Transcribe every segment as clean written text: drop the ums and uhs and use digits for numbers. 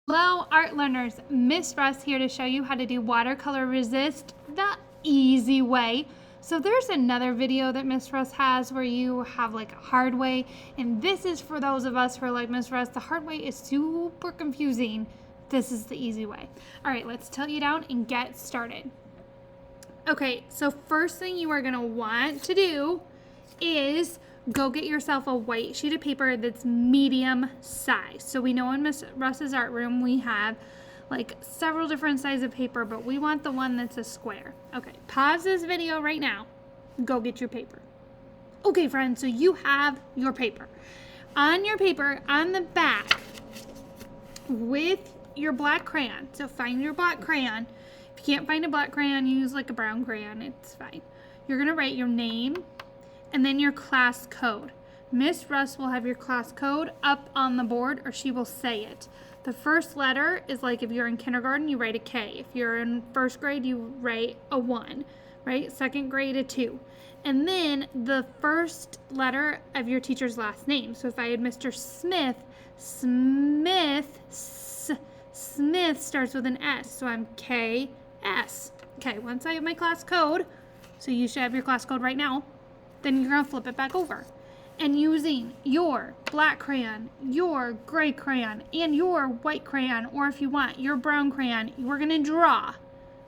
Hello art learners, Miss Russ here to show you how to do watercolor resist the easy way. So there's another video that Miss Russ has where you have like a hard way, and this is for those of us who are like Miss Russ, the hard way is super confusing. This is the easy way. All right, let's tell you down and get started. Okay, so first thing you are gonna want to do is go get yourself a white sheet of paper that's medium size. So we know in Miss Russ's art room we have like several different sizes of paper, but we want the one that's a square. Okay, pause this video right now. Go get your paper. Okay, friends, so you have your paper. On your paper, on the back, with your black crayon. So find your black crayon. If you can't find a black crayon, use like a brown crayon. It's fine. You're gonna write your name and then your class code. Miss Russ will have your class code up on the board, or she will say it. The first letter is like if you're in kindergarten, you write a K. If you're in first grade, you write a 1, right? Second grade, a 2. And then the first letter of your teacher's last name. So if I had Mr. Smith, Smith starts with an S, so I'm KS. Okay, once I have my class code, so you should have your class code right now, then you're gonna flip it back over. And using your black crayon, your gray crayon, and your white crayon, or if you want, your brown crayon, we're gonna draw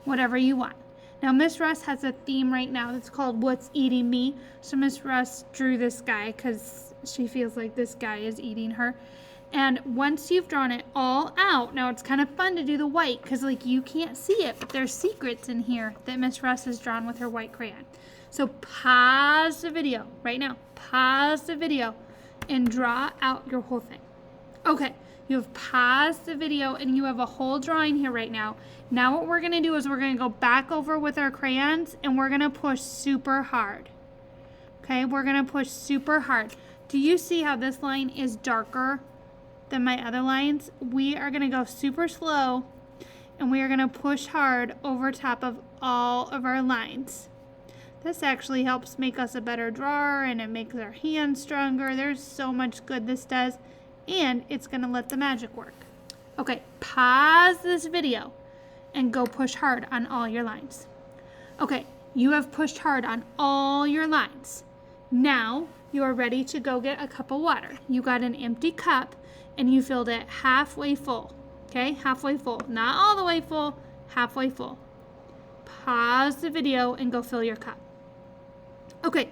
whatever you want. Now, Miss Russ has a theme right now that's called What's Eating Me? So Miss Russ drew this guy because she feels like this guy is eating her. And once you've drawn it all out, now it's kind of fun to do the white because like you can't see it, but there's secrets in here that Miss Russ has drawn with her white crayon. So pause the video right now. Pause the video and draw out your whole thing. Okay, you have paused the video and you have a whole drawing here right now. Now what we're gonna do is we're gonna go back over with our crayons and we're gonna push super hard. Okay, we're gonna push super hard. Do you see how this line is darker than my other lines? We are gonna go super slow and we are gonna push hard over top of all of our lines. This actually helps make us a better drawer and it makes our hands stronger. There's so much good this does, and it's gonna let the magic work. Okay, pause this video and go push hard on all your lines. Okay, you have pushed hard on all your lines. Now you are ready to go get a cup of water. You got an empty cup and you filled it halfway full. Okay, halfway full, not all the way full, halfway full. Pause the video and go fill your cup. Okay,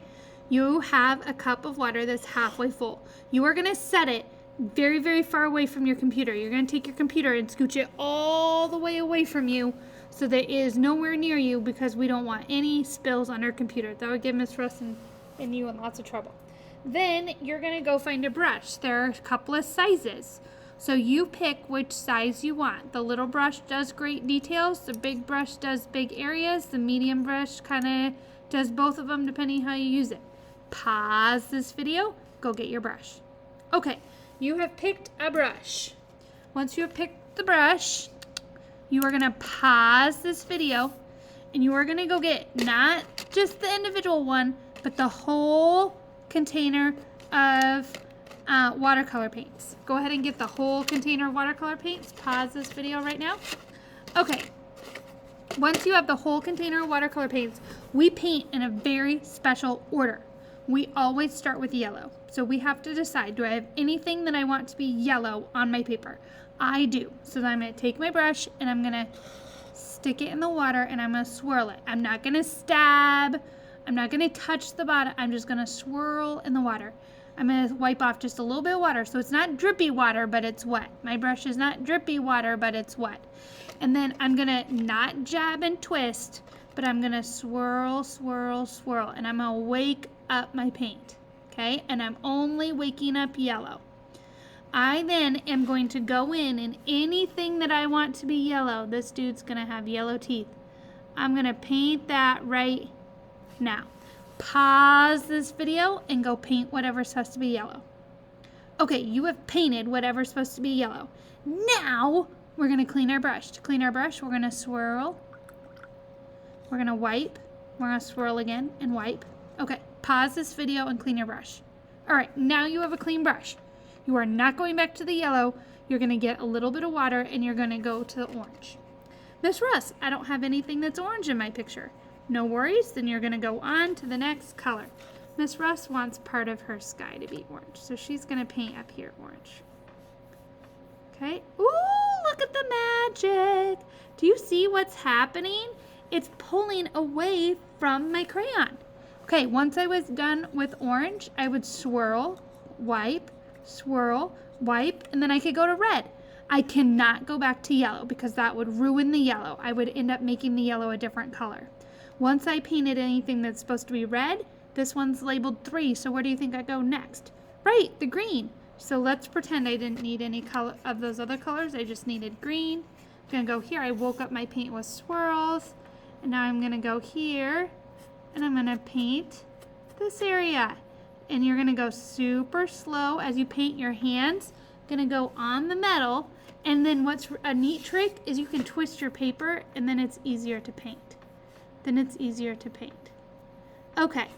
you have a cup of water that's halfway full. You are gonna set it very, very far away from your computer. You're gonna take your computer and scooch it all the way away from you so that it is nowhere near you because we don't want any spills on our computer. That would give Miss Russ and you in lots of trouble. Then you're gonna go find a brush. There are a couple of sizes. So you pick which size you want. The little brush does great details. The big brush does big areas. The medium brush kind of does both of them depending how you use it. Pause this video, go get your brush. Okay, you have picked a brush. Once you have picked the brush, you are gonna pause this video and you are gonna go get not just the individual one, but the whole container of watercolor paints. Go ahead and get the whole container of watercolor paints. Pause this video right now. Okay. Once you have the whole container of watercolor paints, we paint in a very special order. We always start with yellow. So we have to decide, do I have anything that I want to be yellow on my paper? I do. So I'm going to take my brush and I'm going to stick it in the water and I'm going to swirl it. I'm not going to stab. I'm not going to touch the bottom. I'm just going to swirl in the water. I'm going to wipe off just a little bit of water. So it's not drippy water, but it's wet. My brush is not drippy water, but it's wet. And then I'm going to not jab and twist, but I'm going to swirl, swirl, swirl. And I'm going to wake up my paint. Okay? And I'm only waking up yellow. I then am going to go in and anything that I want to be yellow, this dude's going to have yellow teeth. I'm going to paint that right now. Pause this video and go paint whatever's supposed to be yellow. Okay, you have painted whatever's supposed to be yellow. Now we're going to clean our brush. To clean our brush, we're going to swirl. We're going to wipe. We're going to swirl again and wipe. Okay, pause this video and clean your brush. All right, now you have a clean brush. You are not going back to the yellow. You're going to get a little bit of water and you're going to go to the orange. Miss Russ, I don't have anything that's orange in my picture. No worries, then you're going to go on to the next color. Miss Russ wants part of her sky to be orange, so she's going to paint up here orange. Okay. Ooh, look at the magic. Do you see what's happening? It's pulling away from my crayon. Okay, once I was done with orange, I would swirl, wipe, and then I could go to red. I cannot go back to yellow because that would ruin the yellow. I would end up making the yellow a different color. Once I painted anything that's supposed to be red, this one's labeled 3, so where do you think I go next? Right, the green. So let's pretend I didn't need any color of those other colors. I just needed green. I'm gonna go here. I woke up my paint with swirls, and now I'm gonna go here, and I'm gonna paint this area. And you're gonna go super slow as you paint your hands. Gonna go on the metal, and then what's a neat trick is you can twist your paper, and then it's easier to paint. Okay,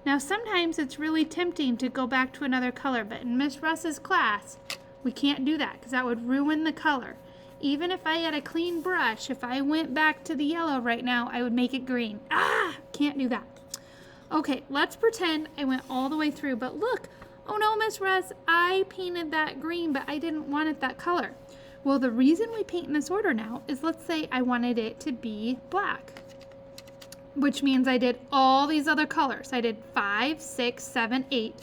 now sometimes it's really tempting to go back to another color, but in Miss Russ's class, we can't do that because that would ruin the color. Even if I had a clean brush, if I went back to the yellow right now, I would make it green. Can't do that. Okay, let's pretend I went all the way through, but look, oh no, Miss Russ, I painted that green, but I didn't want it that color. Well, the reason we paint in this order now is, let's say I wanted it to be black, which means I did all these other colors. I did 5, 6, 7, 8.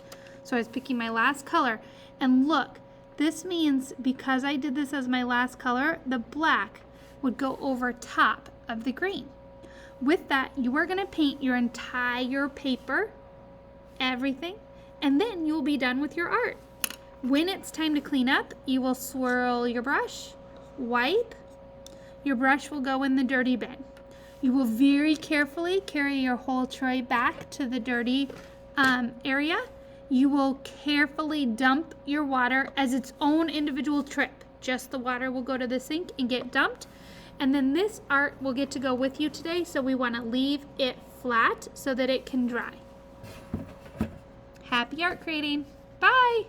So I was picking my last color. And look, this means because I did this as my last color, the black would go over top of the green. With that, you are going to paint your entire paper, everything, and then you'll be done with your art. When it's time to clean up, you will swirl your brush, wipe. Your brush will go in the dirty bin. You will very carefully carry your whole tray back to the dirty area. You will carefully dump your water as its own individual trip. Just the water will go to the sink and get dumped. And then this art will get to go with you today, so we want to leave it flat so that it can dry. Happy art creating. Bye.